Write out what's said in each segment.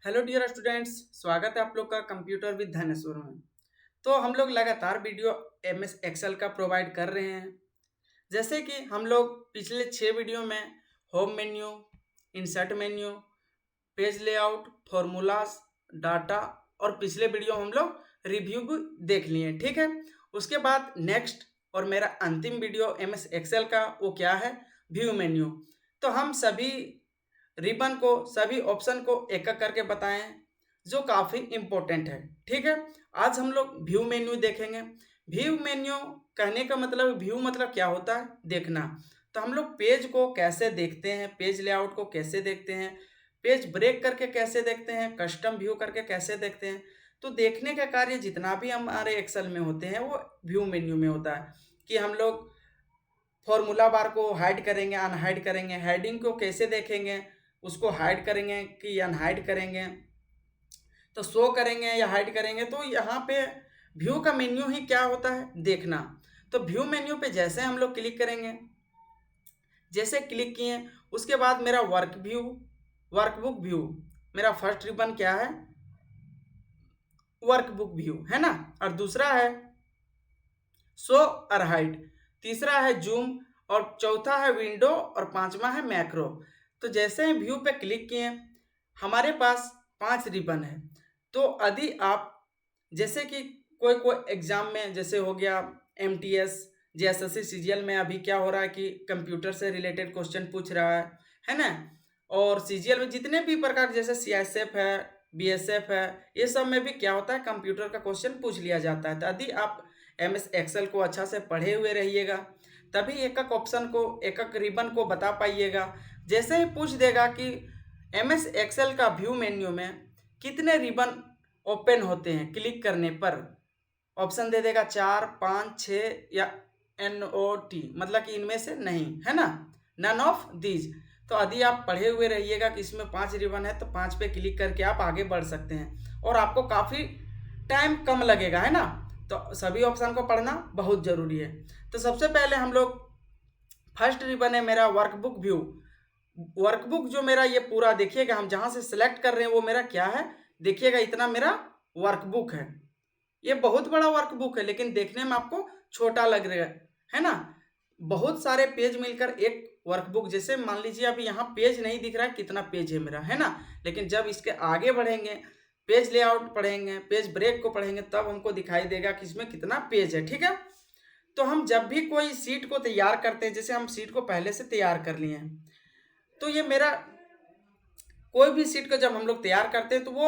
Hello dear students, स्वागत है आप लोग का कंप्यूटर विद धनेश्वर में। तो हम लोग लगातार वीडियो एमएस एक्सेल का प्रोवाइड कर रहे हैं। जैसे कि हम लोग पिछले 6 वीडियो में home menu, insert menu, page layout, formulas, data और पिछले वीडियो हम लोग रिव्यू भी देख लिए, ठीक है। उसके बाद नेक्स्ट और मेरा अंतिम वीडियो एमएस एक्सेल का वो क्या है, व्यू मेन्यू। तो हम सभी रिबन को, सभी ऑप्शन को एक एक करके बताएं जो काफ़ी इम्पोर्टेंट है, ठीक है। आज हम लोग व्यू मेन्यू देखेंगे। व्यू मेन्यू कहने का मतलब, व्यू मतलब क्या होता है, देखना। तो हम लोग पेज को कैसे देखते हैं, पेज लेआउट को कैसे देखते हैं, पेज ब्रेक करके कैसे देखते हैं, कस्टम व्यू करके कैसे देखते हैं। तो देखने का कार्य जितना भी हमारे एक्सेल में होते हैं वो व्यू मेन्यू में होता है। कि हम लोग फॉर्मूला बार को हाइड करेंगे, अनहाइड करेंगे, हेडिंग को कैसे देखेंगे, उसको हाइड करेंगे कि अनहाइड करेंगे, तो शो करेंगे या हाइड करेंगे। तो यहाँ पे व्यू का मेन्यू ही क्या होता है, देखना। तो व्यू मेन्यू पे जैसे हम लोग क्लिक करेंगे, जैसे क्लिक किए उसके बाद मेरा वर्कबुक व्यू, मेरा फर्स्ट रिबन क्या है, वर्कबुक व्यू है ना। और दूसरा है शो और हाइड, तीसरा है जूम, और चौथा है विंडो, और पांचवा है मैक्रो। तो जैसे ही व्यू पे क्लिक किए हमारे पास 5 रिबन है। तो यदि आप, जैसे कि कोई कोई एग्जाम में जैसे हो गया एमटीएस, जेएसएससी सीजीएल में अभी क्या हो रहा है कि कंप्यूटर से रिलेटेड क्वेश्चन पूछ रहा है ना। और सीजीएल में जितने भी प्रकार, जैसे सीएसएफ है, बीएसएफ है, ये सब में भी क्या होता है, कंप्यूटर का क्वेश्चन पूछ लिया जाता है। तो यदि आप एमएस एक्सेल को अच्छा से पढ़े हुए रहिएगा तभी एक एक ऑप्शन को, एक एक रिबन को बता पाइएगा। जैसे ही पूछ देगा कि एमएस एक्सेल का व्यू मेन्यू में कितने रिबन ओपन होते हैं, क्लिक करने पर ऑप्शन दे देगा 4, 5, 6 या NOT, मतलब कि इनमें से नहीं, है ना, नन ऑफ दीज। तो यदि आप पढ़े हुए रहिएगा कि इसमें 5 रिबन है तो 5 पे क्लिक करके आप आगे बढ़ सकते हैं और आपको काफ़ी टाइम कम लगेगा, है ना। तो सभी ऑप्शन को पढ़ना बहुत ज़रूरी है। तो सबसे पहले हम लोग, फर्स्ट रिबन है मेरा वर्कबुक व्यू। वर्कबुक जो मेरा ये पूरा देखिएगा, हम जहाँ से सिलेक्ट कर रहे हैं वो मेरा क्या है, देखिएगा इतना मेरा वर्कबुक है। ये बहुत बड़ा वर्कबुक है लेकिन देखने में आपको छोटा लग रहा है ना। बहुत सारे पेज मिलकर एक वर्कबुक, जैसे मान लीजिए अभी यहाँ पेज नहीं दिख रहा है कितना पेज है मेरा, है ना। लेकिन जब इसके आगे बढ़ेंगे, पेज लेआउट पढ़ेंगे, पेज ब्रेक को पढ़ेंगे, तब हमको दिखाई देगा कि इसमें कितना पेज है, ठीक है। तो हम जब भी कोई सीट को तैयार करते हैं, जैसे हम सीट को पहले से तैयार कर लिए हैं, तो ये मेरा कोई भी सीट को जब हम लोग तैयार करते हैं तो वो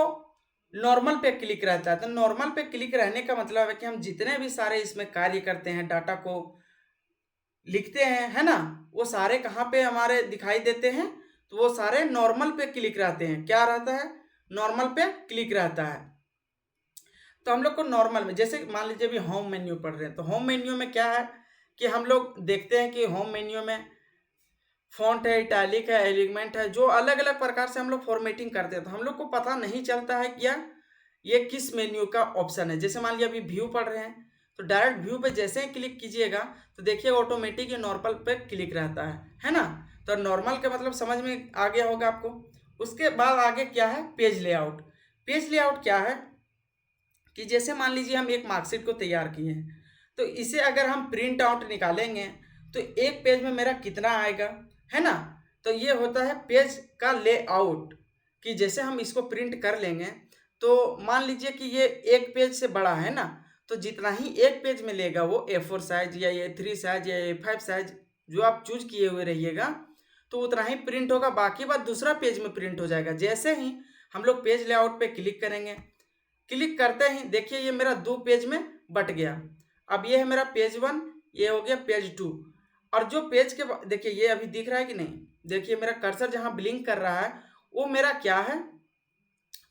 नॉर्मल पे क्लिक रहता है। तो नॉर्मल पे क्लिक रहने का मतलब है कि हम जितने भी सारे इसमें कार्य करते हैं, डाटा को लिखते हैं, है ना, वो सारे कहाँ पे हमारे दिखाई देते हैं, तो वो सारे नॉर्मल पे क्लिक रहते हैं। क्या रहता है, नॉर्मल पे क्लिक रहता है। तो हम लोग को नॉर्मल में, जैसे मान लीजिए अभी होम मेन्यू पढ़ रहे हैं, तो होम मेन्यू में क्या है कि हम लोग देखते हैं कि होम मेन्यू में फॉन्ट है, इटैलिक है, एलिमेंट है, जो अलग अलग प्रकार से हम लोग फॉर्मेटिंग करते हैं। तो हम लोग को पता नहीं चलता है कि ये किस मेन्यू का ऑप्शन है। जैसे मान लिया अभी व्यू पढ़ रहे हैं तो डायरेक्ट व्यू पे जैसे ही क्लिक कीजिएगा तो देखिए ऑटोमेटिक ये नॉर्मल पे क्लिक रहता है ना। तो नॉर्मल का मतलब समझ में आ गया होगा आपको। उसके बाद आगे क्या है, पेज लेआउट। पेज लेआउट क्या है कि जैसे मान लीजिए हम एक मार्कशीट को तैयार किए हैं, तो इसे अगर हम प्रिंट आउट निकालेंगे तो एक पेज में मेरा कितना आएगा, है ना। तो ये होता है पेज का लेआउट। कि जैसे हम इसको प्रिंट कर लेंगे तो मान लीजिए कि ये एक पेज से बड़ा है ना, तो जितना ही एक पेज में लेगा वो A4 साइज या A3 साइज या A5 साइज जो आप चूज किए हुए रहिएगा, तो उतना ही प्रिंट होगा, बाकी बात दूसरा पेज में प्रिंट हो जाएगा। जैसे ही हम लोग पेज लेआउट पे क्लिक करेंगे, क्लिक करते ही देखिए ये मेरा 2 पेज में बट गया। अब ये है मेरा पेज 1, ये हो गया पेज 2। और जो पेज के देखिए ये अभी दिख रहा है कि नहीं, देखिए मेरा कर्सर जहाँ ब्लिंक कर रहा है वो मेरा क्या है,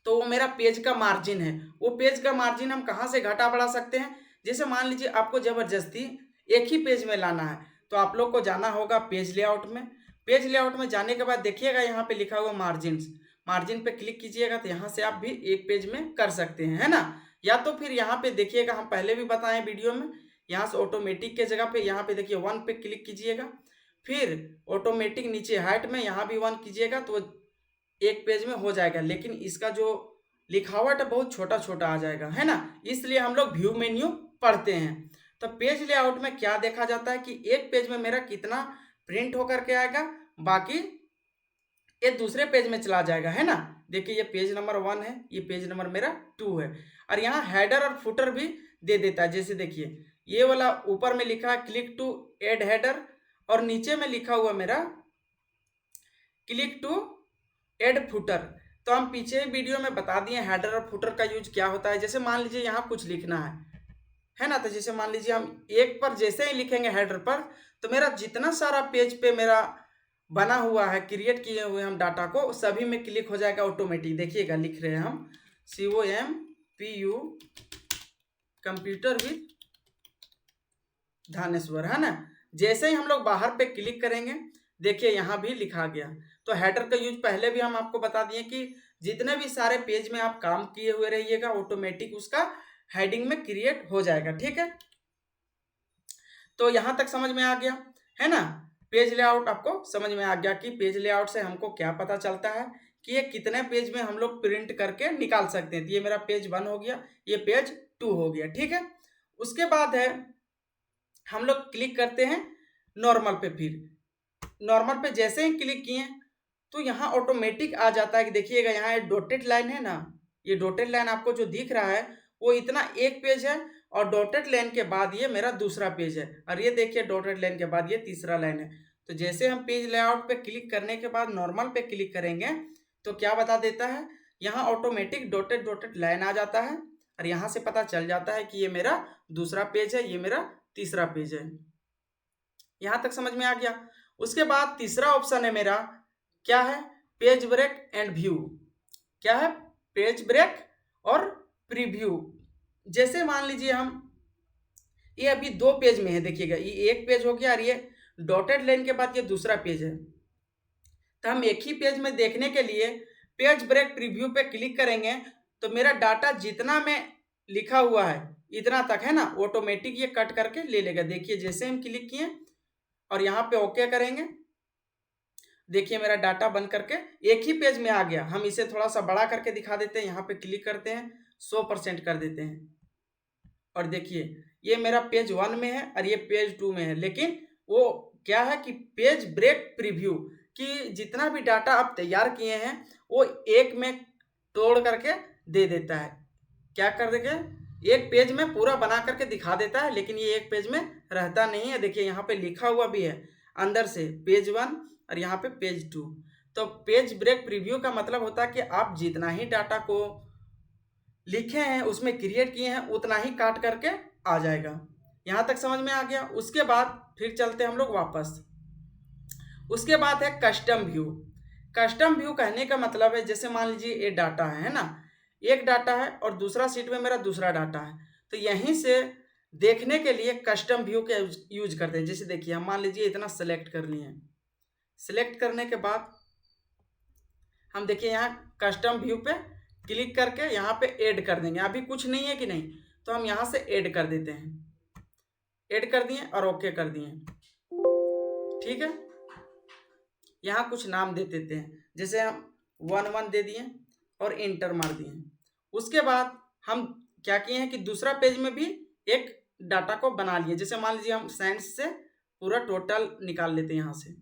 तो वो मेरा पेज का मार्जिन है। वो पेज का मार्जिन हम कहाँ से घटा बढ़ा सकते हैं, जैसे मान लीजिए आपको ज़बरदस्ती एक ही पेज में लाना है तो आप लोग को जाना होगा पेज लेआउट में। पेज लेआउट में जाने के बाद देखिएगा यहाँ पे लिखा हुआ मार्जिन, मार्जिन पे क्लिक कीजिएगा तो यहाँ से आप भी एक पेज में कर सकते हैं, है ना। या तो फिर यहाँ पे देखिएगा, हम पहले भी बताएं वीडियो में, यहाँ से ऑटोमेटिक के जगह पे यहाँ पे देखिए 1 पे क्लिक कीजिएगा, फिर ऑटोमेटिक नीचे हाइट में यहाँ भी 1 कीजिएगा तो एक पेज में हो जाएगा, लेकिन इसका जो लिखावट है बहुत छोटा छोटा आ जाएगा, है ना। इसलिए हम लोग व्यू मेन्यू पढ़ते हैं। तो पेज लेआउट में क्या देखा जाता है कि एक पेज में मेरा कितना प्रिंट होकर के आएगा, बाकी ये दूसरे पेज में चला जाएगा, है ना। देखिए ये पेज नंबर 1 है, ये पेज नंबर मेरा 2 है। और यहाँ हेडर और फुटर भी दे देता है। जैसे देखिए ये वाला ऊपर में लिखा है क्लिक टू एड हेडर, और नीचे में लिखा हुआ मेरा क्लिक टू एड फुटर। तो हम पीछे वीडियो में बता दिए हेडर और फुटर का यूज क्या होता है। जैसे मान लीजिए यहाँ कुछ लिखना है ना। तो जैसे मान लीजिए हम एक पर जैसे ही लिखेंगे हेडर पर, तो मेरा जितना सारा पेज पे मेरा बना हुआ है, क्रिएट किए हुए हम डाटा को, सभी में क्लिक हो जाएगा ऑटोमेटिक। देखिएगा लिख रहे हैं हम COMPU कंप्यूटर विद धानेश्वर, है ना। जैसे ही हम लोग बाहर पे क्लिक करेंगे, देखिए यहाँ भी लिखा गया। तो हेडर का यूज पहले भी हम आपको बता दिए कि जितने भी सारे पेज में आप काम किए हुए रहिएगा, ऑटोमेटिक उसका हेडिंग में क्रिएट हो जाएगा, ठीक है। तो यहाँ तक समझ में आ गया, है ना। पेज लेआउट आपको समझ में आ गया कि पेज लेआउट से हमको क्या पता चलता है कि ये कितने पेज में हम लोग प्रिंट करके निकाल सकते हैं। तो ये मेरा पेज 1 हो गया, ये पेज 2 हो गया, ठीक है। उसके बाद है हम लोग क्लिक करते हैं नॉर्मल पे। फिर नॉर्मल पे जैसे ही क्लिक किए तो यहाँ ऑटोमेटिक आ जाता है कि देखिएगा यहाँ ये डॉटेड लाइन है ना, ये डॉटेड लाइन आपको जो दिख रहा है वो इतना एक पेज है, और डॉटेड लाइन के बाद ये मेरा दूसरा पेज है, और ये देखिए डॉटेड लाइन के बाद ये तीसरा लाइन है। तो जैसे हम पेज लेआउट पे क्लिक करने के बाद नॉर्मल पे क्लिक करेंगे तो क्या बता देता है, यहाँ ऑटोमेटिक डॉटेड डॉटेड लाइन आ जाता है, और यहाँ से पता चल जाता है कि ये मेरा दूसरा पेज है, ये मेरा तीसरा पेज है। यहाँ तक समझ में आ गया। उसके बाद तीसरा ऑप्शन है मेरा, क्या है, पेज ब्रेक एंड व्यू। क्या है, पेज ब्रेक और प्रीव्यू। जैसे मान लीजिए हम ये अभी 2 पेज में है, देखिएगा ये एक पेज हो गया और ये डॉटेड लाइन के बाद ये दूसरा पेज है। तो हम एक ही पेज में देखने के लिए पेज ब्रेक प्रीव्यू पे क्लिक करेंगे तो मेरा डाटा जितना में लिखा हुआ है इतना तक, है ना, ऑटोमेटिक ये कट करके ले लेगा। देखिए जैसे हम क्लिक किए और यहाँ पे ओके करेंगे, देखिए मेरा डाटा बन करके एक ही पेज में आ गया। हम इसे थोड़ा सा बड़ा करके दिखा देते हैं, यहाँ पे क्लिक करते हैं 100% कर देते हैं, और देखिए ये मेरा पेज 1 में है और ये पेज 2 में है। लेकिन वो क्या है कि पेज ब्रेक प्रीव्यू कि जितना भी डाटा आप तैयार किए हैं वो एक में तोड़ करके दे देता है। क्या कर देगा, एक पेज में पूरा बना करके दिखा देता है, लेकिन ये एक पेज में रहता नहीं है। देखिए यहाँ पे लिखा हुआ भी है अंदर से पेज 1 और यहाँ पे पेज 2। तो पेज ब्रेक प्रीव्यू का मतलब होता है कि आप जितना ही डाटा को लिखे हैं उसमें क्रिएट किए हैं उतना ही काट करके आ जाएगा। यहाँ तक समझ में आ गया। उसके बाद फिर चलते हैं हम लोग वापस। उसके बाद है कस्टम व्यू। कस्टम व्यू कहने का मतलब है, जैसे मान लीजिए ये डाटा है ना, एक डाटा है और दूसरा सीट में मेरा दूसरा डाटा है, तो यहीं से देखने के लिए कस्टम व्यू के यूज करते हैं। जैसे देखिए हम मान लीजिए इतना सेलेक्ट कर लिए, सेलेक्ट करने के बाद हम देखिए यहाँ कस्टम व्यू पे क्लिक करके यहाँ पे ऐड कर देंगे। अभी कुछ नहीं है कि नहीं, तो हम यहाँ से ऐड कर देते हैं, ऐड कर दिए और ओके कर दिए, ठीक है। यहाँ कुछ नाम दे देते हैं, जैसे हम 1 दे दिए और इंटर मार दिए। उसके बाद हम क्या किए हैं कि दूसरा पेज में भी एक डाटा को बना लिए। जैसे मान लीजिए हम साइंस से पूरा टोटल निकाल लेते हैं, यहाँ से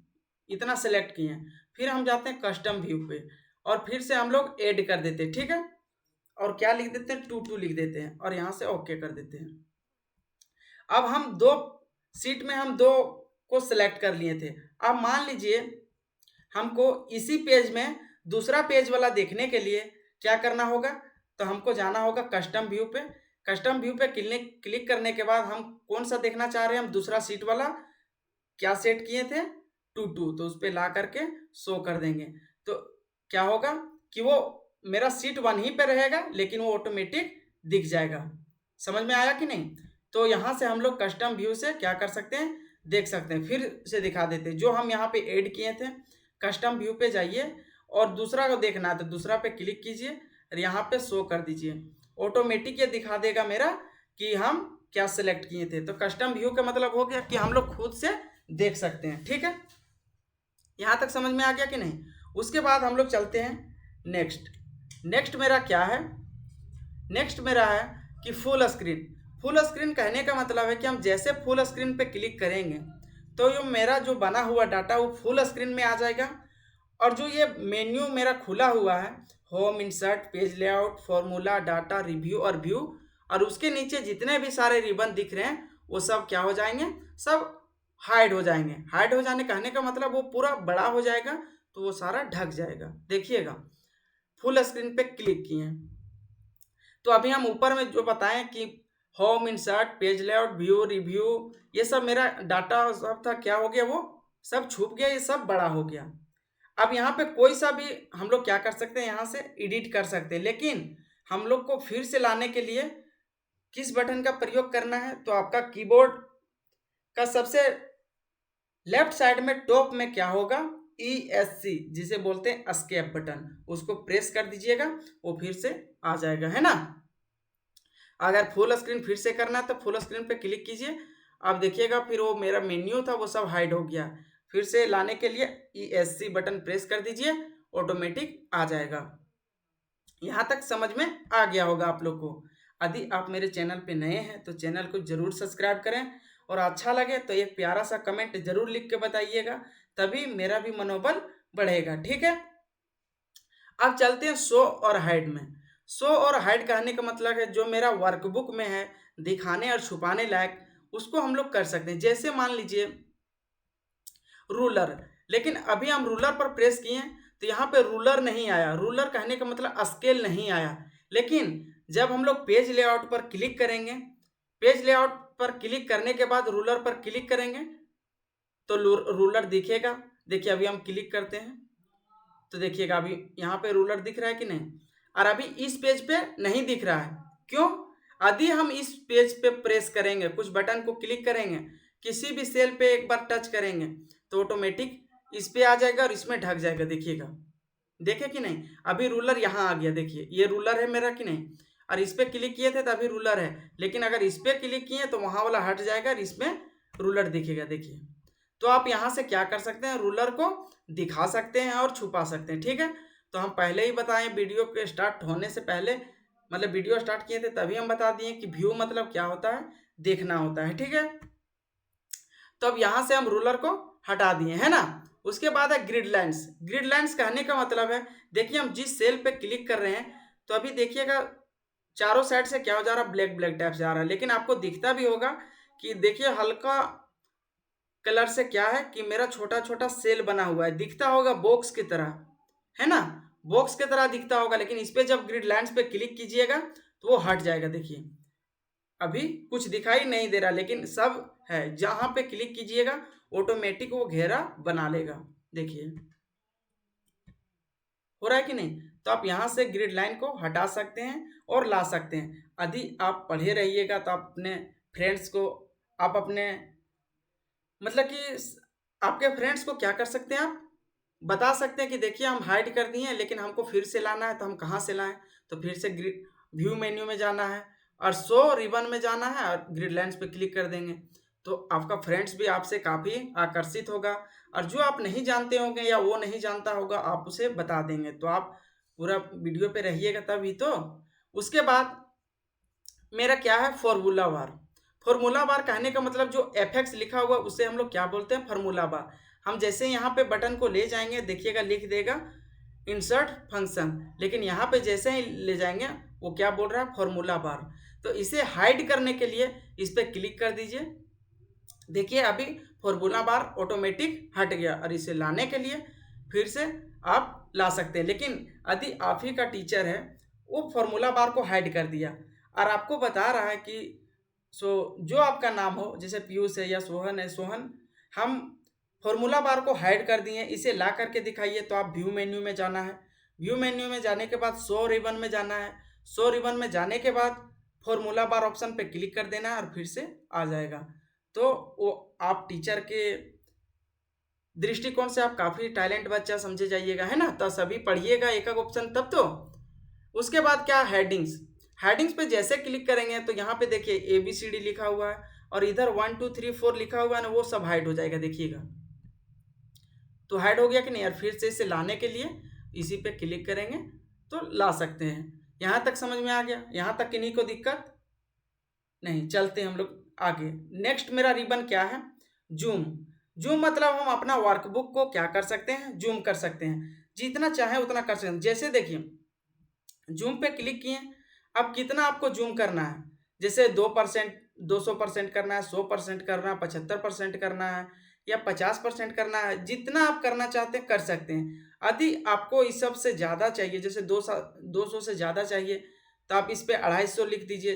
इतना सेलेक्ट किए हैं, फिर हम जाते हैं कस्टम व्यू पे और फिर से हम लोग ऐड कर देते हैं, ठीक है। और क्या लिख देते हैं, 2 लिख देते हैं और यहाँ से ओके कर देते हैं। अब हम 2 सीट में हम 2 को सिलेक्ट कर लिए थे। अब मान लीजिए हमको इसी पेज में दूसरा पेज वाला देखने के लिए क्या करना होगा, तो हमको जाना होगा कस्टम व्यू पे। कस्टम व्यू पे क्लिक करने के बाद हम कौन सा देखना चाह रहे हैं, हम दूसरा सीट वाला क्या सेट किए थे 2, तो उस पर ला करके शो कर देंगे। तो क्या होगा कि वो मेरा सीट 1 ही पे रहेगा, लेकिन वो ऑटोमेटिक दिख जाएगा। समझ में आया कि नहीं। तो यहाँ से हम लोग कस्टम व्यू से क्या कर सकते हैं, देख सकते हैं। फिर से दिखा देते हैं जो हम यहाँ पे ऐड किए थे। कस्टम व्यू पे जाइए और दूसरा को देखना है तो दूसरा पे क्लिक कीजिए और यहाँ पे शो कर दीजिए, ऑटोमेटिक ये दिखा देगा मेरा कि हम क्या सिलेक्ट किए थे। तो कस्टम व्यू का मतलब हो गया कि हम लोग खुद से देख सकते हैं, ठीक है। यहाँ तक समझ में आ गया कि नहीं। उसके बाद हम लोग चलते हैं नेक्स्ट मेरा क्या है, नेक्स्ट मेरा है कि फुल स्क्रीन। फुल स्क्रीन कहने का मतलब है कि हम जैसे फुल स्क्रीन पे क्लिक करेंगे तो ये मेरा जो बना हुआ डाटा वो फुल स्क्रीन में आ जाएगा, और जो ये मेन्यू मेरा खुला हुआ है, home, insert, page layout, formula, data, review और व्यू, और उसके नीचे जितने भी सारे रिबन दिख रहे हैं वो सब क्या हो जाएंगे, सब हाइड हो जाएंगे। हाइड हो जाने कहने का मतलब वो पूरा बड़ा हो जाएगा, तो वो सारा ढक जाएगा। देखिएगा फुल स्क्रीन पे क्लिक किए तो अभी हम ऊपर में जो बताएं कि home, insert, page layout, view, review, ये सब मेरा डाटा सब था, क्या हो गया, वो सब छुप गया, ये सब बड़ा हो गया। अब यहाँ पे कोई सा भी हम लोग क्या कर सकते हैं, यहाँ से एडिट कर सकते हैं, लेकिन हम लोग को फिर से लाने के लिए किस बटन का प्रयोग करना है, तो आपका कीबोर्ड का सबसे लेफ्ट साइड में टॉप में क्या होगा, ESC, जिसे बोलते हैं एस्केप बटन, उसको प्रेस कर दीजिएगा, वो फिर से आ जाएगा, है ना। अगर फुल स्क्रीन फिर से करना है तो फुल स्क्रीन पे क्लिक कीजिए। अब देखिएगा फिर वो मेरा मेन्यू था वो सब हाइड हो गया। फिर से लाने के लिए ESC बटन प्रेस कर दीजिए, ऑटोमेटिक आ जाएगा। यहाँ तक समझ में आ गया होगा आप लोग को। यदि आप मेरे चैनल पे नए हैं तो चैनल को जरूर सब्सक्राइब करें, और अच्छा लगे तो एक प्यारा सा कमेंट जरूर लिख के बताइएगा, तभी मेरा भी मनोबल बढ़ेगा, ठीक है। अब चलते हैं शो और हाइड में। शो और हाइड कहने का मतलब है जो मेरा वर्कबुक में है दिखाने और छुपाने लायक, उसको हम लोग कर सकते हैं। जैसे मान लीजिए रूलर, लेकिन अभी हम रूलर पर प्रेस किए तो यहाँ पे रूलर नहीं आया। रूलर कहने का मतलब स्केल नहीं आया। लेकिन जब हम लोग पेज लेआउट पर क्लिक करेंगे, पेज लेआउट पर क्लिक करने के बाद रूलर पर क्लिक करेंगे तो रूलर दिखेगा। देखिए अभी हम क्लिक करते हैं तो देखिएगा अभी यहाँ पे रूलर दिख रहा है कि नहीं, और अभी इस पेज पे नहीं दिख रहा है। क्यों? यदि हम इस पेज पे प्रेस करेंगे, कुछ बटन को क्लिक करेंगे, किसी भी सेल पे एक बार टच करेंगे तो ऑटोमेटिक इस पे आ जाएगा और इसमें ढक जाएगा। देखिएगा, देखे कि नहीं, अभी रूलर यहाँ आ गया। देखिए ये रूलर है मेरा कि नहीं, और इस पे क्लिक किए थे तो अभी रूलर है, लेकिन अगर इस पे क्लिक किए तो वहाँ वाला हट जाएगा और इसमें रूलर दिखेगा। देखिए, तो आप यहाँ से क्या कर सकते हैं, रूलर को दिखा सकते हैं और छुपा सकते हैं, ठीक है। तो हम पहले ही बताएं, वीडियो के स्टार्ट होने से पहले, मतलब वीडियो स्टार्ट किए थे तभी हम बता दिए कि व्यू मतलब क्या होता है, देखना होता है, ठीक है। तो अब यहाँ से हम रूलर को हटा दिए, है ना। उसके बाद है ग्रिड लाइन्स। ग्रिड लाइन्स कहने का मतलब है, देखिए हम जिस सेल पे क्लिक कर रहे हैं तो अभी देखिएगा चारों साइड से क्या हो जा रहा है, ब्लैक ब्लैक टाइप से आ रहा है, लेकिन आपको दिखता भी होगा कि देखिए हल्का कलर से क्या है कि मेरा छोटा छोटा सेल बना हुआ है, दिखता होगा बॉक्स की तरह, है ना, बॉक्स की तरह दिखता होगा। लेकिन इस पे जब ग्रिड लाइन्स पे क्लिक कीजिएगा तो वो हट जाएगा। देखिए अभी कुछ दिखाई नहीं दे रहा, लेकिन सब है। जहां पे क्लिक कीजिएगा ऑटोमेटिक वो घेरा बना लेगा। देखिए हो रहा है कि नहीं। तो आप यहाँ से ग्रिड लाइन को हटा सकते हैं और ला सकते हैं। यदि आप पढ़े रहिएगा तो आप अपने फ्रेंड्स को, आप अपने मतलब कि आपके फ्रेंड्स को क्या कर सकते हैं, आप बता सकते हैं कि देखिए हम हाइड कर दिए हैं लेकिन हमको फिर से लाना है, तो हम कहाँ से लाएं, तो फिर से व्यू मेन्यू में जाना है और शो रिबन में जाना है और ग्रिड लाइन्स पे क्लिक कर देंगे। तो आपका फ्रेंड्स भी आपसे काफ़ी आकर्षित होगा, और जो आप नहीं जानते होंगे या वो नहीं जानता होगा आप उसे बता देंगे। तो आप पूरा वीडियो पे रहिएगा तभी तो। उसके बाद मेरा क्या है, फॉर्मूला बार। फॉर्मूला बार कहने का मतलब जो एफएक्स लिखा हुआ उसे हम लोग क्या बोलते हैं, फार्मूला बार। हम जैसे यहाँ पे बटन को ले जाएंगे, देखिएगा लिख देगा इंसर्ट फंक्शन, लेकिन यहाँ पे जैसे ही ले जाएंगे वो क्या बोल रहा है, फॉर्मूला बार। तो इसे हाइड करने के लिए इस पर क्लिक कर दीजिए। देखिए अभी फॉर्मूला बार ऑटोमेटिक हट गया, और इसे लाने के लिए फिर से आप ला सकते हैं। लेकिन यदि आप ही का टीचर है वो फॉर्मूला बार को हाइड कर दिया और आपको बता रहा है कि जो आपका नाम हो, जैसे पीयूष है या सोहन है, सोहन, हम फॉर्मूला बार को हाइड कर दिए, इसे ला करके दिखाइए। तो आप व्यू मेन्यू में जाना है, व्यू मेन्यू में जाने के बाद शो रिबन में जाना है, शो रिबन में जाने के बाद फॉर्मूला बार ऑप्शन पे क्लिक कर देना है और फिर से आ जाएगा। तो वो आप टीचर के दृष्टिकोण से आप काफ़ी टैलेंट बच्चा समझे जाइएगा, है ना। तो सभी पढ़िएगा एक एक ऑप्शन तब तो। उसके बाद क्या, हेडिंग्स। हेडिंग्स पे जैसे क्लिक करेंगे तो यहाँ पे देखिए ABCD लिखा हुआ है और इधर 1 2 3 4 लिखा हुआ है ना, वो सब हाइड हो जाएगा। देखिएगा तो हाइड हो गया कि नहीं। और फिर से इसे लाने के लिए इसी पे क्लिक करेंगे तो ला सकते हैं। यहाँ तक समझ में आ गया? यहाँ तक किन्हीं को दिक्कत नहीं? चलते हैं हम लोग आगे। नेक्स्ट मेरा रिबन क्या है? जूम। जूम मतलब हम अपना वर्कबुक को क्या कर सकते हैं? जूम कर सकते हैं, जितना चाहे उतना कर सकते हैं। जैसे देखिए, जूम पे क्लिक किए, अब कितना आपको जूम करना है? जैसे 2%, 200% करना है, 100% करना है, 75% करना है या 50% करना है, जितना आप करना चाहते हैं कर सकते हैं। यदि आपको इस सब से ज़्यादा चाहिए, जैसे 200 से ज़्यादा चाहिए, तो आप इस पे 250 लिख दीजिए,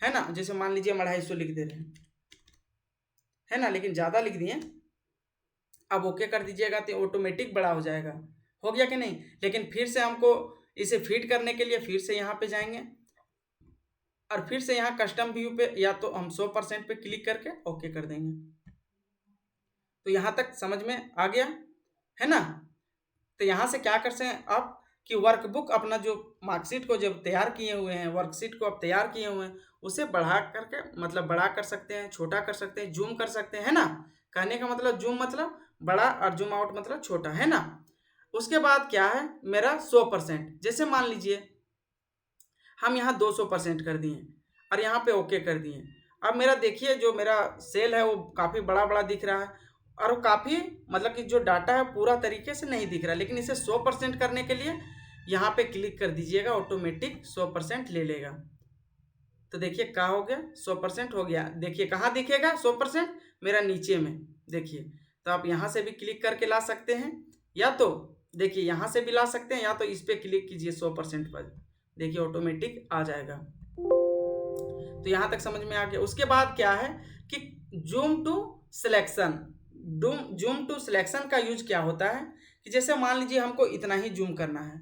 है ना? जैसे मान लीजिए हम 250 लिख दे रहे हैं, है ना? लेकिन ज़्यादा लिख दिए, अब ओके कर दीजिएगा तो ऑटोमेटिक बड़ा हो जाएगा। हो गया कि नहीं? लेकिन फिर से हमको इसे फिट करने के लिए फिर से यहाँ पे जाएंगे और फिर से यहाँ कस्टम व्यू पे या तो हम 100% पे क्लिक करके ओके कर देंगे। तो यहाँ तक समझ में आ गया, है ना? तो यहाँ से क्या कर सकते हैं आप कि वर्कबुक अपना जो मार्कशीट को जब तैयार किए हुए हैं, वर्कशीट को आप तैयार किए हुए हैं, उसे बढ़ा करके मतलब बड़ा कर सकते हैं, छोटा कर सकते हैं, जूम कर सकते हैं, है ना? कहने का मतलब जूम मतलब बड़ा और जूम आउट मतलब छोटा, है ना? उसके बाद क्या है मेरा 100%। जैसे मान लीजिए हम यहाँ 200% कर दिए और यहाँ पे ओके कर दिए। अब मेरा देखिए जो मेरा सेल है वो काफ़ी बड़ा बड़ा दिख रहा है और वो काफ़ी मतलब कि जो डाटा है पूरा तरीके से नहीं दिख रहा, लेकिन इसे 100% करने के लिए यहाँ पे क्लिक कर दीजिएगा, ऑटोमेटिक 100% ले लेगा। तो देखिए क्या हो गया, 100% हो गया। देखिए कहाँ दिखेगा 100%? मेरा नीचे में देखिए। तो आप यहाँ से भी क्लिक करके ला सकते हैं, या तो देखिए यहाँ से भी ला सकते हैं, या तो इस पर क्लिक कीजिए 100% पर, देखिए ऑटोमेटिक आ जाएगा। तो यहाँ तक समझ में आ गया। उसके बाद क्या है कि zoom to selection. Zoom to selection का यूज क्या होता है कि जैसे मान लीजिए हमको इतना ही जूम करना है,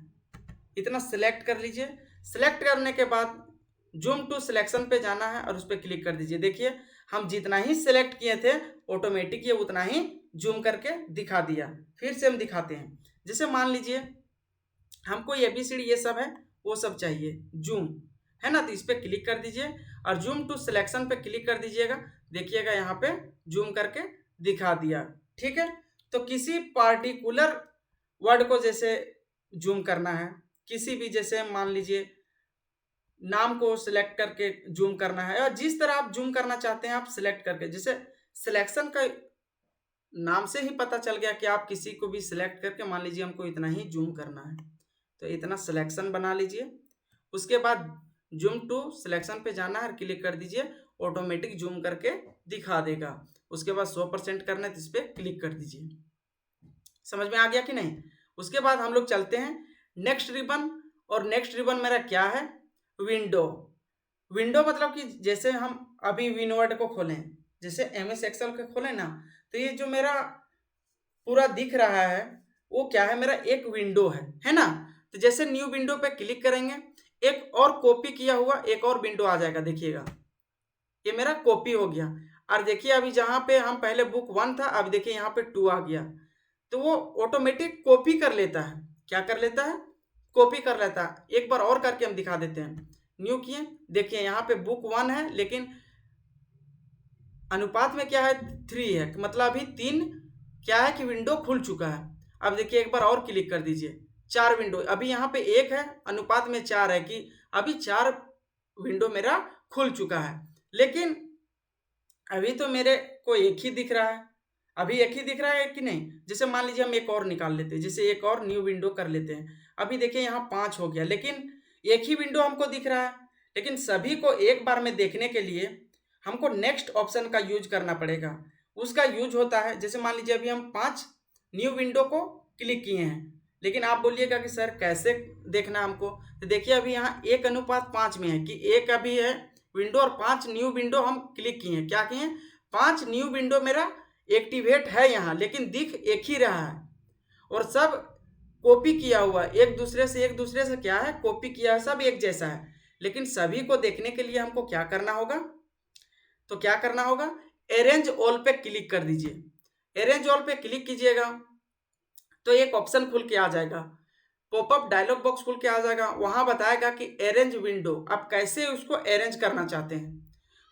इतना सिलेक्ट कर लीजिए। सिलेक्ट करने के बाद जूम टू सिलेक्शन पे जाना है और उस पर क्लिक कर दीजिए। देखिए हम जितना ही सिलेक्ट किए थे ऑटोमेटिक ये उतना ही जूम करके दिखा दिया। फिर से हम दिखाते हैं। जैसे मान लीजिए हमको ABCD ये सब है वो सब चाहिए जूम, है ना? तो इस पर क्लिक कर दीजिए और जूम टू सिलेक्शन पे क्लिक कर दीजिएगा। देखिएगा यहाँ पे जूम करके दिखा दिया, ठीक है? तो किसी पार्टिकुलर वर्ड को जैसे जूम करना है, किसी भी जैसे मान लीजिए नाम को सिलेक्ट करके जूम करना है, और जिस तरह आप जूम करना चाहते हैं आप सिलेक्ट करके, जैसे सिलेक्शन का नाम से ही पता चल गया कि आप किसी को भी सिलेक्ट करके मान लीजिए हमको इतना ही जूम करना है, तो इतना सिलेक्शन बना लीजिए। उसके बाद जूम टू सिलेक्शन पे जाना है, क्लिक कर दीजिए, ऑटोमेटिक जूम करके दिखा देगा। उसके बाद 100% करना है तो इस पर क्लिक कर दीजिए। समझ में आ गया कि नहीं? उसके बाद हम लोग चलते हैं नेक्स्ट रिबन, और नेक्स्ट रिबन मेरा क्या है? विंडो। विंडो मतलब कि जैसे हम अभी विनवर्ड को खोलें, जैसे MS एक्सेल को खोलें ना, तो ये जो मेरा पूरा दिख रहा है वो क्या है? मेरा एक विंडो है ना? तो जैसे न्यू विंडो पे क्लिक करेंगे, एक और कॉपी किया हुआ एक और विंडो आ जाएगा। देखिएगा ये मेरा कॉपी हो गया। और देखिए अभी जहाँ पे हम पहले बुक 1 था, अब देखिए यहाँ पे 2 आ गया। तो वो ऑटोमेटिक कॉपी कर लेता है। क्या कर लेता है? कॉपी कर लेता है। एक बार और करके हम दिखा देते हैं। न्यू किए, देखिए यहाँ पे बुक 1 है, लेकिन अनुपात में क्या है? 3 है, मतलब अभी 3 क्या है कि विंडो खुल चुका है। अब देखिए एक बार और क्लिक कर दीजिए, 4 विंडो, अभी यहाँ पे 1 है, अनुपात में 4 है कि अभी 4 विंडो मेरा खुल चुका है। लेकिन अभी तो मेरे को एक ही दिख रहा है, अभी एक ही दिख रहा है कि नहीं? जैसे मान लीजिए हम एक और निकाल लेते हैं, जैसे एक और न्यू विंडो कर लेते हैं। अभी देखिए यहाँ 5 हो गया, लेकिन एक ही विंडो हमको दिख रहा है। लेकिन सभी को एक बार में देखने के लिए हमको नेक्स्ट ऑप्शन का यूज करना पड़ेगा। उसका यूज होता है, जैसे मान लीजिए अभी हम 5 न्यू विंडो को क्लिक किए हैं, लेकिन आप बोलिएगा कि सर कैसे देखना हमको? तो देखिए अभी यहाँ 1:5 में है कि 1 अभी है विंडो और 5 न्यू विंडो हम क्लिक किए हैं। क्या किए हैं? 5 न्यू विंडो मेरा एक्टिवेट है यहाँ, लेकिन दिख एक ही रहा है और सब कॉपी किया हुआ, एक दूसरे से क्या है? कॉपी किया है, सब एक जैसा है। लेकिन सभी को देखने के लिए हमको क्या करना होगा? तो क्या करना होगा? अरेंज ऑल पे क्लिक कर दीजिए। अरेंज ऑल पे क्लिक कीजिएगा तो एक ऑप्शन खुल के आ जाएगा, पॉपअप डायलॉग बॉक्स खुल के आ जाएगा। वहां बताएगा कि अरेंज विंडो, आप कैसे उसको अरेंज करना चाहते हैं।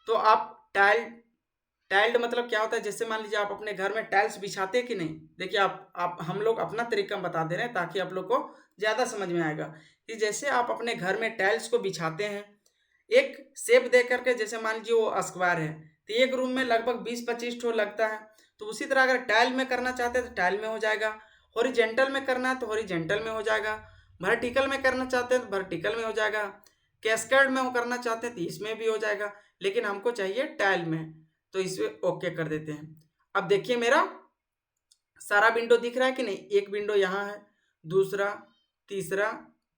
तो आप टाइल्ड मतलब क्या होता है? जैसे मान लीजिए आप अपने घर में टाइल्स बिछाते हैं कि नहीं? देखिए आप हम लोग अपना तरीका बता दे रहे हैं ताकि आप लोग को ज़्यादा समझ में आएगा। कि जैसे आप अपने घर में टाइल्स को बिछाते हैं, एक शेप दे करके, जैसे मान लीजिए वो स्क्वायर है, तो एक रूम में लगभग 20-25 ठो लगता है। तो उसी तरह अगर टाइल में करना चाहते हैं तो टाइल में हो जाएगा, हॉरिजेंटल में करना है तो हॉरिजेंटल में हो जाएगा, वर्टिकल में करना चाहते हैं तो वर्टिकल में हो जाएगा, कैस्केड में वो करना चाहते हैं तो इसमें भी हो जाएगा, लेकिन हमको चाहिए टाइल में, तो इसमें ओके कर देते हैं। अब देखिए मेरा सारा विंडो दिख रहा है कि नहीं। एक विंडो यहाँ है, दूसरा, तीसरा,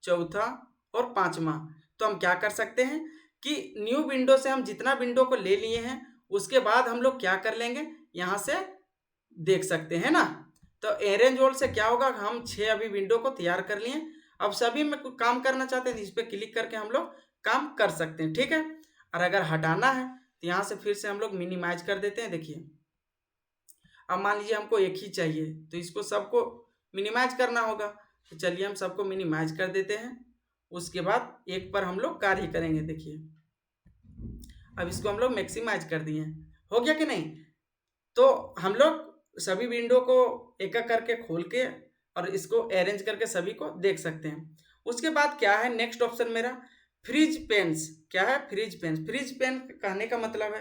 चौथा और पांचवा। तो हम क्या कर सकते हैं कि न्यू विंडो से हम जितना विंडो को ले लिए हैं उसके बाद हम लोग क्या कर लेंगे, यहाँ से देख सकते हैं ना। तो अरेंज ऑल से क्या होगा, हम 6 अभी विंडो को तैयार कर लिए। अब सभी में कुछ काम करना चाहते हैं तो इस पर क्लिक करके हम लोग काम कर सकते हैं, ठीक है। और अगर हटाना है तो यहाँ से फिर से हम लोग मिनिमाइज कर देते हैं। देखिए अब मान लीजिए हमको एक ही चाहिए तो इसको सबको मिनिमाइज करना होगा, तो चलिए हम सबको मिनिमाइज कर देते हैं। उसके बाद एक पर हम लोग कार्य करेंगे। देखिए अब इसको हम लोग मैक्सिमाइज कर दिए, हो गया कि नहीं। तो हम लोग सभी विंडो को एक एक करके खोल के और इसको अरेंज करके सभी को देख सकते हैं। उसके बाद क्या है, नेक्स्ट ऑप्शन मेरा फ्रीज पेन्स। क्या है, फ्रीज पेन। फ्रीज पेन कहने का मतलब है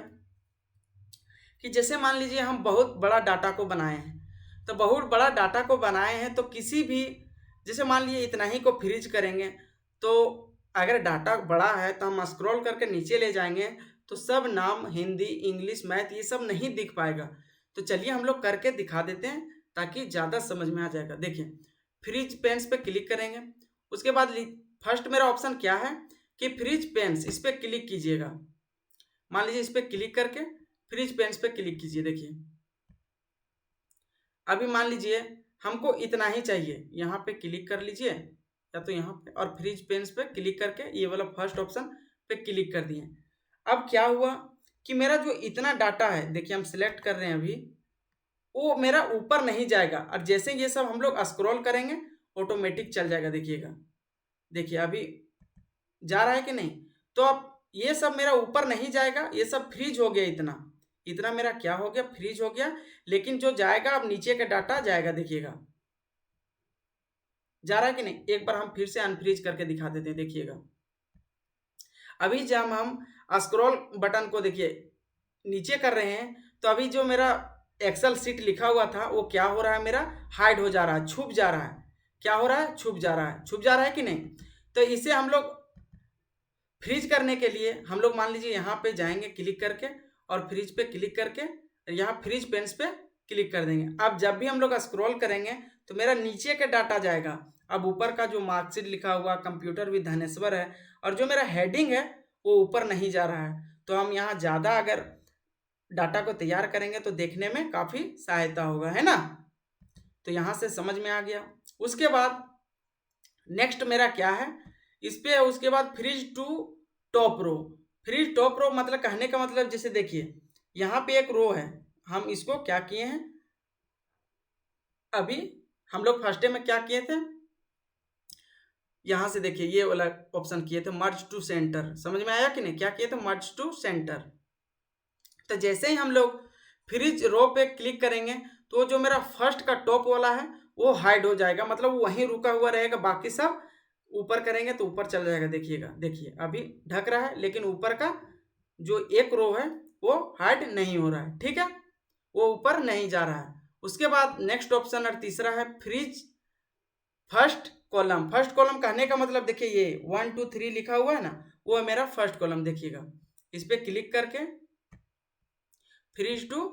कि जैसे मान लीजिए हम बहुत बड़ा डाटा को बनाए हैं, तो बहुत बड़ा डाटा को बनाए हैं तो किसी भी, जैसे मान लीजिए इतना ही को फ्रीज करेंगे, तो अगर डाटा बड़ा है तो हम स्क्रॉल करके नीचे ले जाएंगे तो सब नाम हिंदी, इंग्लिश, मैथ ये सब नहीं दिख पाएगा। तो चलिए हम लोग करके दिखा देते हैं ताकि ज़्यादा समझ में आ जाएगा। देखिए फ्रीज पेन्स पे क्लिक करेंगे, उसके बाद फर्स्ट मेरा ऑप्शन क्या है कि फ्रीज पेन्स, इस पर क्लिक कीजिएगा। मान लीजिए इस पर क्लिक करके फ्रीज पेन्स पे क्लिक कीजिए। देखिए अभी मान लीजिए हमको इतना ही चाहिए, यहाँ पे क्लिक कर लीजिए या तो यहाँ पे, और फ्रीज पेन्स पे क्लिक करके ये वाला फर्स्ट ऑप्शन पे क्लिक कर दिए। अब क्या हुआ कि मेरा जो इतना डाटा है, देखिए हम सिलेक्ट कर रहे हैं अभी, वो मेरा ऊपर नहीं जाएगा, और जैसे ये सब हम लोग स्क्रॉल करेंगे ऑटोमेटिक चल जाएगा। देखिएगा, देखिए अभी जा रहा है कि नहीं। तो अब ये सब मेरा ऊपर नहीं जाएगा, ये सब फ्रीज हो गया, इतना इतना मेरा क्या हो गया, फ्रीज हो गया। लेकिन जो जाएगा अब नीचे का डाटा जाएगा। देखिएगा जा रहा है कि नहीं। एक बार हम फिर से अनफ्रीज करके दिखा देते हैं। देखिएगा अभी जब हम स्क्रॉल बटन को देखिए नीचे कर रहे हैं, तो अभी जो मेरा एक्सेल सीट लिखा हुआ था वो क्या हो रहा है, मेरा हाइड हो जा रहा है, छुप जा रहा है। क्या हो रहा है, छुप जा रहा है। छुप जा रहा है कि नहीं। तो इसे हम लोग फ्रीज करने के लिए हम लोग मान लीजिए यहाँ पे जाएंगे क्लिक करके, और फ्रीज पे क्लिक करके यहाँ फ्रीज पेन्स पे क्लिक कर देंगे। अब जब भी हम लोग स्क्रॉल करेंगे तो मेरा नीचे का डाटा जाएगा। अब ऊपर का जो मार्कशीट लिखा हुआ कंप्यूटर विद धनेश्वर है, और जो मेरा हेडिंग है वो ऊपर नहीं जा रहा है। तो हम यहाँ ज़्यादा अगर डाटा को तैयार करेंगे तो देखने में काफ़ी सहायता होगा, है ना। तो यहाँ से समझ में आ गया। उसके बाद नेक्स्ट मेरा क्या है, इस पे उसके बाद freeze to top row. Freeze top row मतलब कहने का मतलब, जैसे देखिए यहाँ पे एक रो है, हम इसको क्या किए हैं, अभी हम लोग फर्स्ट डे में क्या किए थे, यहाँ से देखिए ये वाला ऑप्शन किए थे मर्ज टू सेंटर। समझ में आया कि नहीं, क्या किए थे, मर्ज टू सेंटर। तो जैसे ही हम लोग फ्रीज रो पे क्लिक करेंगे तो जो मेरा फर्स्ट का टॉप वाला है वो हाइड हो जाएगा, मतलब वहीं रुका हुआ रहेगा, बाकी सब ऊपर करेंगे तो ऊपर चल जाएगा। देखिएगा, देखिए अभी ढक रहा है, लेकिन ऊपर का जो एक रो है वो हाइड नहीं हो रहा है, ठीक है, वो ऊपर नहीं जा रहा है। उसके बाद नेक्स्ट ऑप्शन और तीसरा है freeze first column. First column कहने का मतलब देखिए ये 1 2 3 लिखा हुआ है ना, वो है मेरा फर्स्ट कॉलम। देखिएगा इस पर क्लिक करके फ्रीज टू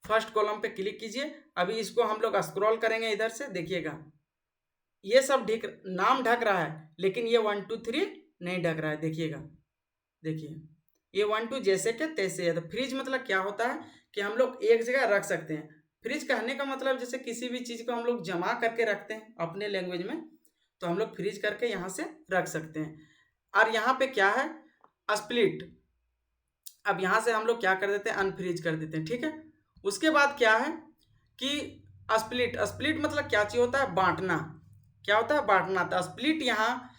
फर्स्ट कॉलम पे क्लिक कीजिए। अभी इसको हम लोग स्क्रॉल करेंगे इधर से। देखिएगा ये सब नाम ढक रहा है, लेकिन ये 1 2 3 नहीं ढक रहा है। देखिएगा, देखिए ये 1 2 जैसे के तैसे है। तो फ्रीज मतलब क्या होता है कि हम लोग एक जगह रख सकते हैं। फ्रीज कहने का मतलब जैसे किसी भी चीज़ को हम लोग जमा करके रखते हैं अपने लैंग्वेज में, तो हम लोग फ्रीज करके यहाँ से रख सकते हैं। और यहाँ पे क्या है, स्प्लिट। अब यहाँ से हम लोग क्या कर देते हैं, अनफ्रीज कर देते हैं, ठीक है। उसके बाद क्या है कि स्प्लिट। स्प्लिट मतलब क्या चीज़ होता है, बांटना। क्या होता है, बांटना। तो स्प्लिट यहाँ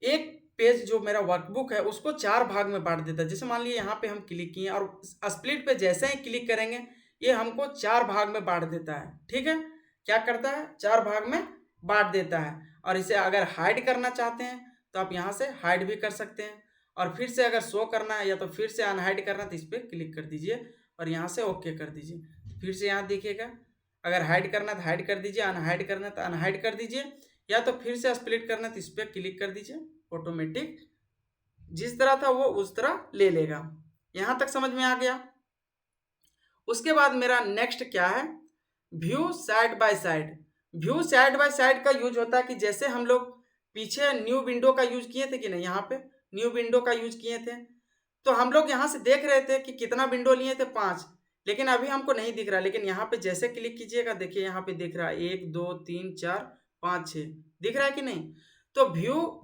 एक पेज जो मेरा वर्कबुक है उसको 4 भाग में बांट देता है। जैसे मान लीजिए यहाँ पे हम क्लिक किए और स्प्लिट पे जैसे ही क्लिक करेंगे ये हमको 4 भाग में बांट देता है, ठीक है। क्या करता है, 4 भाग में बांट देता है। और इसे अगर हाइड करना चाहते हैं तो आप यहाँ से हाइड भी कर सकते हैं, और फिर से अगर शो करना है या तो फिर से अनहाइड करना है तो इस पर क्लिक कर दीजिए और यहाँ से ओके कर दीजिए। फिर से यहाँ देखिएगा, अगर हाइड करना है तो हाइड कर दीजिए, अनहाइड करना है तो अनहाइड कर दीजिए, या तो फिर से स्प्लिट करना है तो इस पर क्लिक कर दीजिए। ऑटोमेटिक जिस तरह था वो उस तरह ले लेगा। यहाँ तक समझ में आ गया। उसके बाद मेरा नेक्स्ट क्या है, view side by side. View side by side का यूज होता है कि जैसे हम लोग पीछे न्यू विंडो का यूज किए थे कि नहीं, यहाँ पे न्यू विंडो का यूज किए थे, तो हम लोग यहाँ से देख रहे थे कि कितना विंडो लिए थे, 5, लेकिन अभी हमको नहीं दिख रहा। लेकिन यहाँ पे जैसे क्लिक कीजिएगा, देखिए यहाँ पे दिख रहा है 1 2 3 4 5 6, दिख रहा है कि नहीं। तो व्यू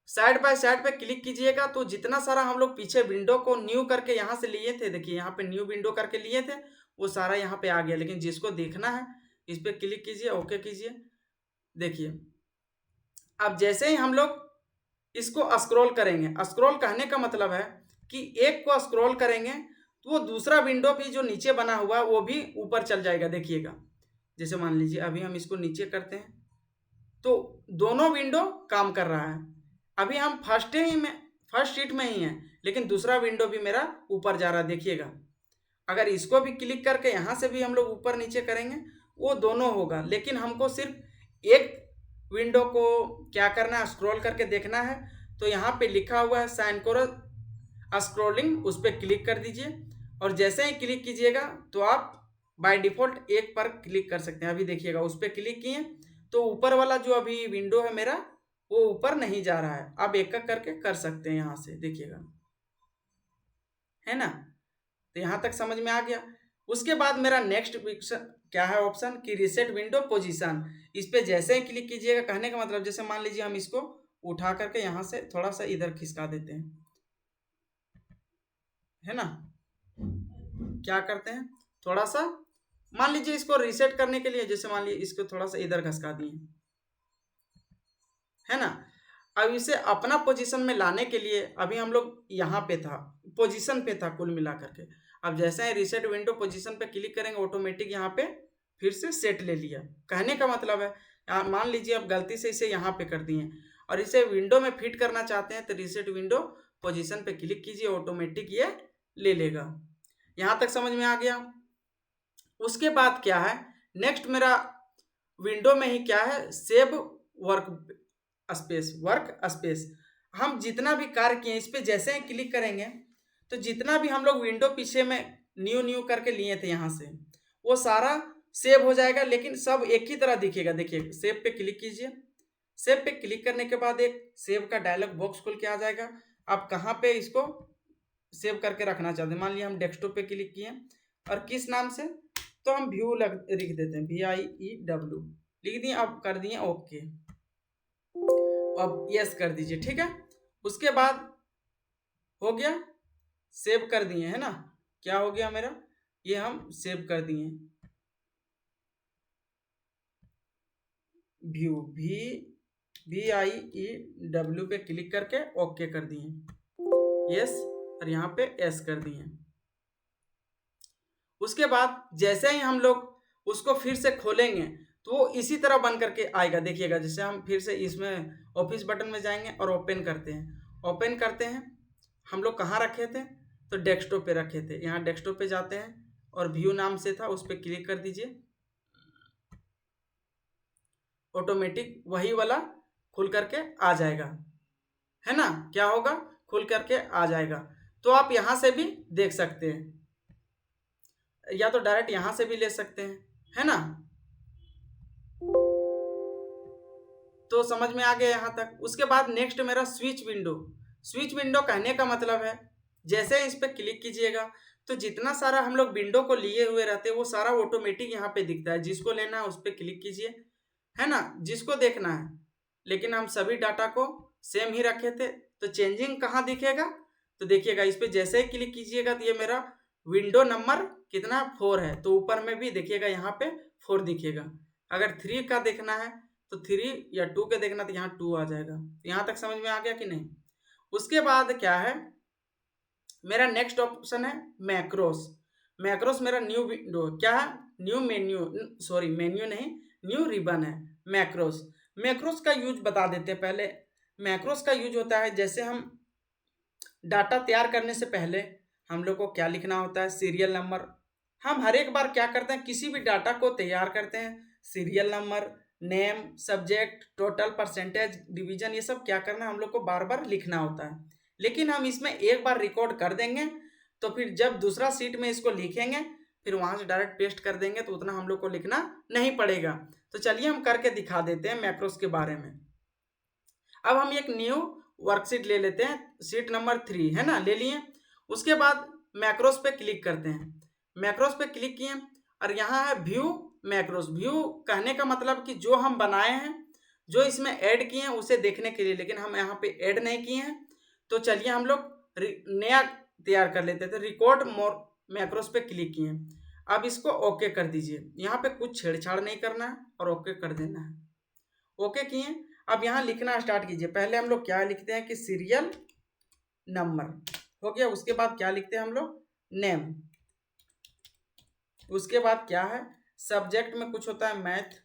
साइड बाय साइड पे क्लिक कीजिएगा तो जितना सारा हम लोग पीछे विंडो को न्यू करके यहाँ से लिए थे, देखिए यहाँ पे न्यू विंडो करके लिए थे, वो सारा यहाँ पे आ गया। लेकिन जिसको देखना है इस पर क्लिक कीजिए, ओके कीजिए। देखिए अब जैसे ही हम लोग इसको स्क्रॉल करेंगे, स्क्रॉल कहने का मतलब है कि एक को स्क्रॉल करेंगे तो वो दूसरा विंडो भी जो नीचे बना हुआ वो भी ऊपर चल जाएगा। देखिएगा, जैसे मान लीजिए अभी हम इसको नीचे करते हैं तो दोनों विंडो काम कर रहा है। अभी हम फर्स्ट शीट में ही हैं, लेकिन दूसरा विंडो भी मेरा ऊपर जा रहा है। देखिएगा, अगर इसको भी क्लिक करके यहाँ से भी हम लोग ऊपर नीचे करेंगे वो दोनों होगा, लेकिन हमको सिर्फ एक विंडो को क्या करना है, स्क्रॉल करके देखना है। तो यहाँ पे लिखा हुआ है साइनकोर स्क्रॉलिंग, उस पर क्लिक कर दीजिए और जैसे ही क्लिक कीजिएगा तो आप बाय डिफ़ॉल्ट एक पर क्लिक कर सकते हैं। अभी देखिएगा उस पर क्लिक किए तो ऊपर वाला जो अभी विंडो है मेरा वो ऊपर नहीं जा रहा है। आप एक एक करके कर सकते हैं यहाँ से, देखिएगा, है ना। तो यहाँ तक समझ में आ गया। उसके बाद मेरा नेक्स्ट क्या है ऑप्शन कि रीसेट विंडो पोजीशन। इस पे जैसे ही क्लिक कीजिएगा, कहने का मतलब जैसे मान लीजिए हम इसको उठा करके यहाँ से थोड़ा सा इधर खिसका देते हैं, है ना। क्या करते हैं, थोड़ा सा मान लीजिए इसको रीसेट करने के लिए, जैसे मान लीजिए इसको थोड़ा सा इधर खिसका दिए, है ना। अब इसे अपना पोजीशन में लाने के लिए अभी हम लोग यहाँ पे था, पोजीशन पे था कुल मिला करके। अब जैसे ही रीसेट विंडो पोजीशन पे क्लिक करेंगे ऑटोमेटिक यहाँ पे फिर से सेट ले लिया। कहने का मतलब है मान लीजिए आप गलती से इसे यहाँ पे कर दिए और इसे विंडो में फिट करना चाहते हैं तो रीसेट विंडो पोजीशन पे क्लिक कीजिए, ऑटोमेटिक ये ले लेगा। यहाँ तक समझ में आ गया। उसके बाद क्या है, नेक्स्ट मेरा विंडो में ही क्या है, सेव वर्क स्पेस। हम जितना भी कार्य किए इस पर जैसे ही क्लिक करेंगे तो जितना भी हम लोग विंडो पीछे में न्यू करके लिए थे यहाँ से वो सारा सेव हो जाएगा, लेकिन सब एक ही तरह दिखेगा। देखिए सेव पे क्लिक कीजिए, सेव पे क्लिक करने के बाद एक सेव का डायलॉग बॉक्स खुल के आ जाएगा। आप कहाँ पे इसको सेव करके रखना चाहते हैं, मान लिया हम डेस्कटॉप पे क्लिक किए और किस नाम से, तो हम व्यू लिख देते हैं, VIEW लिख दिए, अब कर दिए ओके, अब यस कर दीजिए, ठीक है। उसके बाद हो गया, सेव कर दिए, है ना। क्या हो गया मेरा, ये हम सेव कर दिए, व्यू VIEW पे क्लिक करके ओके कर दिए, यस, और यहाँ पे एस कर दिए। उसके बाद जैसे ही हम लोग उसको फिर से खोलेंगे तो वो इसी तरह बन करके आएगा। देखिएगा, जैसे हम फिर से इसमें ऑफिस बटन में जाएंगे और ओपन करते हैं, हम लोग कहाँ रखे थे, तो डेस्कटॉप पे रखे थे। यहाँ डेस्कटॉप पे जाते हैं और व्यू नाम से था, उस पर क्लिक कर दीजिए, ऑटोमेटिक वही वाला खुल करके आ जाएगा, है ना। क्या होगा, खुल करके आ जाएगा। तो आप यहाँ से भी देख सकते हैं या तो डायरेक्ट यहाँ से भी ले सकते हैं, है ना। तो समझ में आ गया यहाँ तक। उसके बाद नेक्स्ट मेरा स्विच विंडो कहने का मतलब है जैसे इस पर क्लिक कीजिएगा तो जितना सारा हम लोग विंडो को लिए हुए रहते हैं वो सारा ऑटोमेटिक यहाँ पे दिखता है। जिसको लेना है उस पर क्लिक कीजिए, है ना, जिसको देखना है। लेकिन हम सभी डाटा को सेम ही रखे थे तो चेंजिंग कहाँ दिखेगा, तो देखिएगा इस पर जैसे ही क्लिक कीजिएगा तो ये मेरा विंडो नंबर कितना 4 है, तो ऊपर में भी देखिएगा यहाँ पे 4 दिखेगा। अगर 3 का देखना है तो 3 या 2 के देखना तो यहाँ 2 आ जाएगा। यहाँ तक समझ में आ गया कि नहीं। उसके बाद क्या है, मेरा नेक्स्ट ऑप्शन है मैक्रोस मेरा न्यू विंडो क्या है, न्यू मेन्यू नहीं, न्यू रिबन है मैक्रोस। मैक्रोस का यूज बता देते हैं पहले। मैक्रोस का यूज होता है जैसे हम डाटा तैयार करने से पहले हम लोग को क्या लिखना होता है, सीरियल नंबर। हम हर एक बार क्या करते हैं, किसी भी डाटा को तैयार करते हैं, serial number, name, subject, total, percentage, division, ये सब क्या करना है, हम लोग को बार बार लिखना होता है। लेकिन हम इसमें एक बार रिकॉर्ड कर देंगे तो फिर जब दूसरा सीट में इसको लिखेंगे फिर वहां से डायरेक्ट पेस्ट कर देंगे तो उतना हम लोग को लिखना नहीं पड़ेगा। तो चलिए हम करके दिखा देते हैं मैक्रोस के बारे में। अब हम एक न्यू वर्कशीट ले लेते हैं, शीट नंबर 3 है ना, ले लिए। उसके बाद मैक्रोस पे क्लिक करते हैं। मैक्रोस पे क्लिक किए और यहाँ है व्यू मैक्रोस। व्यू कहने का मतलब कि जो हम बनाए हैं, जो इसमें ऐड किए हैं उसे देखने के लिए, लेकिन हम यहाँ पे ऐड नहीं किए हैं। तो चलिए हम लोग नया तैयार कर लेते थे। रिकॉर्ड मोर मैक्रोस पे क्लिक किए। अब इसको ओके कर दीजिए। यहाँ पे कुछ छेड़छाड़ नहीं करना है और ओके कर देना है। ओके किए। अब यहाँ लिखना स्टार्ट कीजिए। पहले हम लोग क्या लिखते हैं कि सीरियल नंबर हो गया। उसके बाद क्या लिखते हैं हम लोग, नेम। उसके बाद क्या है, सब्जेक्ट में कुछ होता है मैथ,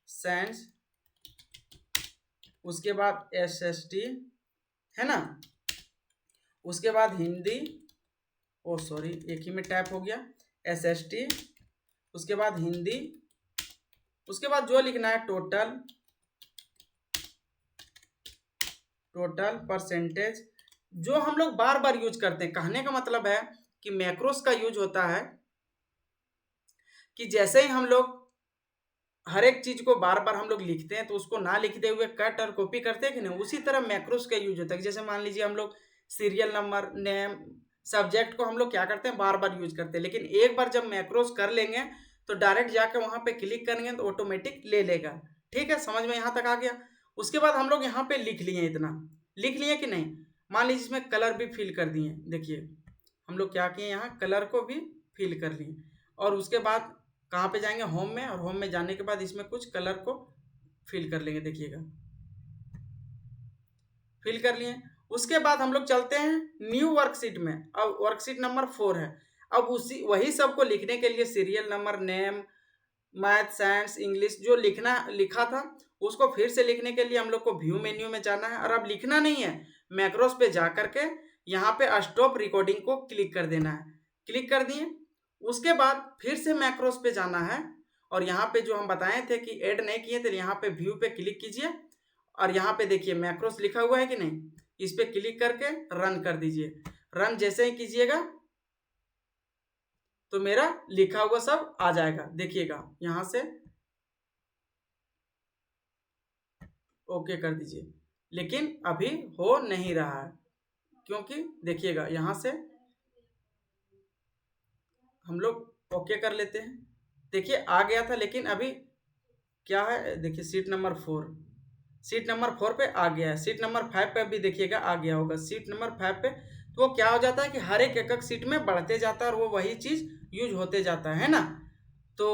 साइंस, उसके बाद एसएसटी है ना, उसके बाद हिंदी, ओ सॉरी एक ही में टैप हो गया, एसएसटी, उसके बाद हिंदी, उसके बाद जो लिखना है टोटल, परसेंटेज, जो हम लोग बार बार यूज करते हैं। कहने का मतलब है कि मैक्रोस का यूज होता है कि जैसे ही हम लोग हर एक चीज को बार बार हम लोग लिखते हैं तो उसको ना लिखते हुए कट और कॉपी करते हैं कि नहीं, उसी तरह मैक्रोस का यूज होता है। जैसे मान लीजिए हम लोग सीरियल नंबर, नेम, सब्जेक्ट को हम लोग क्या करते हैं, बार बार यूज करते हैं, लेकिन एक बार जब मैक्रोस कर लेंगे तो डायरेक्ट जाकर वहां पे क्लिक करेंगे तो ऑटोमेटिक ले लेगा। ठीक है, समझ में यहाँ तक आ गया। उसके बाद हम लोग यहाँ पे लिख लिए, इतना लिख लिए कि नहीं। मान लीजिए इसमें कलर भी फिल कर दिए। देखिए हम लोग क्या किए, यहाँ कलर को भी फिल कर लिए। और उसके बाद कहाँ पे जाएंगे, होम में, और होम में जाने के बाद इसमें कुछ कलर को फिल कर लेंगे। देखिएगा फिल कर लिए। उसके बाद हम लोग चलते हैं न्यू वर्कशीट में। अब वर्कशीट नंबर 4 है। अब उसी वही सबको लिखने के लिए serial number, name, math, science, English जो लिखा था उसको फिर से लिखने के लिए हम लोग को व्यू मेन्यू में जाना है। और अब लिखना नहीं है, मैक्रोस पे जा करके यहाँ पे स्टॉप रिकॉर्डिंग को क्लिक कर देना है। क्लिक कर दिए। उसके बाद फिर से मैक्रोस पे जाना है और यहाँ पे जो हम बताए थे कि ऐड नहीं किए थे, यहाँ पे व्यू पे क्लिक कीजिए और यहाँ पे देखिए मैक्रोस लिखा हुआ है कि नहीं, इस पे क्लिक करके रन कर दीजिए। रन जैसे ही कीजिएगा तो मेरा लिखा हुआ सब आ जाएगा। देखिएगा यहां से ओके कर दीजिए, लेकिन अभी हो नहीं रहा है क्योंकि देखिएगा यहां से हम लोग ओके कर लेते हैं। देखिए आ गया था, लेकिन अभी क्या है, देखिए सीट नंबर 4, सीट नंबर 4 पे आ गया है। सीट नंबर 5 पे भी देखिएगा आ गया होगा। सीट नंबर 5 पे तो वो क्या हो जाता है कि हर एक एक सीट में बढ़ते जाता है और वो वही चीज यूज होते जाता है ना। तो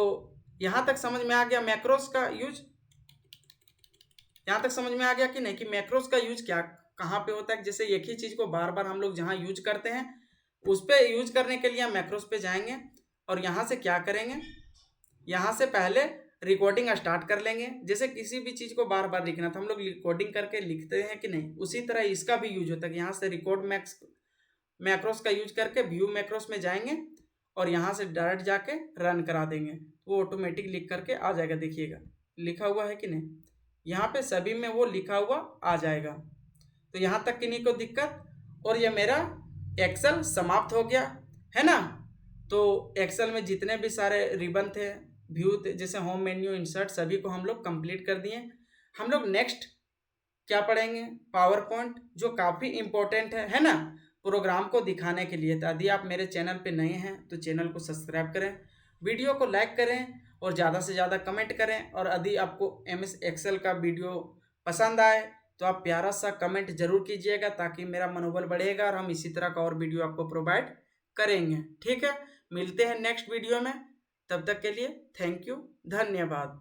यहाँ तक समझ में आ गया मैक्रोस का यूज। यहाँ तक समझ में आ गया कि नहीं कि मैक्रोस का यूज क्या कहाँ पे होता है। जैसे एक ही चीज को बार बार हम लोग जहाँ यूज करते हैं उस पर यूज करने के लिए हम मैक्रोस पे जाएंगे और यहाँ से क्या करेंगे, यहाँ से पहले रिकॉर्डिंग स्टार्ट कर लेंगे। जैसे किसी भी चीज को बार बार लिखना था, हम लोग रिकॉर्डिंग करके लिखते हैं कि नहीं, उसी तरह इसका भी यूज होता है। यहाँ से रिकॉर्ड मैक्रोस का यूज करके व्यू मैक्रोस में जाएंगे और यहाँ से डायरेक्ट जाके रन करा देंगे, वो ऑटोमेटिक लिख करके आ जाएगा। देखिएगा लिखा हुआ है कि नहीं, यहाँ पे सभी में वो लिखा हुआ आ जाएगा। तो यहाँ तक किन्हीं को दिक्कत, और ये मेरा एक्सेल समाप्त हो गया है ना। तो एक्सेल में जितने भी सारे रिबन थे, व्यू थे, जैसे होम मेन्यू, इंसर्ट, सभी को हम लोग कंप्लीट कर दिए। हम लोग नेक्स्ट क्या पढ़ेंगे, पावर पॉइंट, जो काफ़ी इम्पोर्टेंट है ना प्रोग्राम को दिखाने के लिए। तो यदि आप मेरे चैनल पे नए हैं तो चैनल को सब्सक्राइब करें, वीडियो को लाइक करें और ज़्यादा से ज़्यादा कमेंट करें। और यदि आपको MS एक्सेल का वीडियो पसंद आए तो आप प्यारा सा कमेंट जरूर कीजिएगा ताकि मेरा मनोबल बढ़ेगा और हम इसी तरह का और वीडियो आपको प्रोवाइड करेंगे। ठीक है, मिलते हैं नेक्स्ट वीडियो में, तब तक के लिए थैंक यू, धन्यवाद।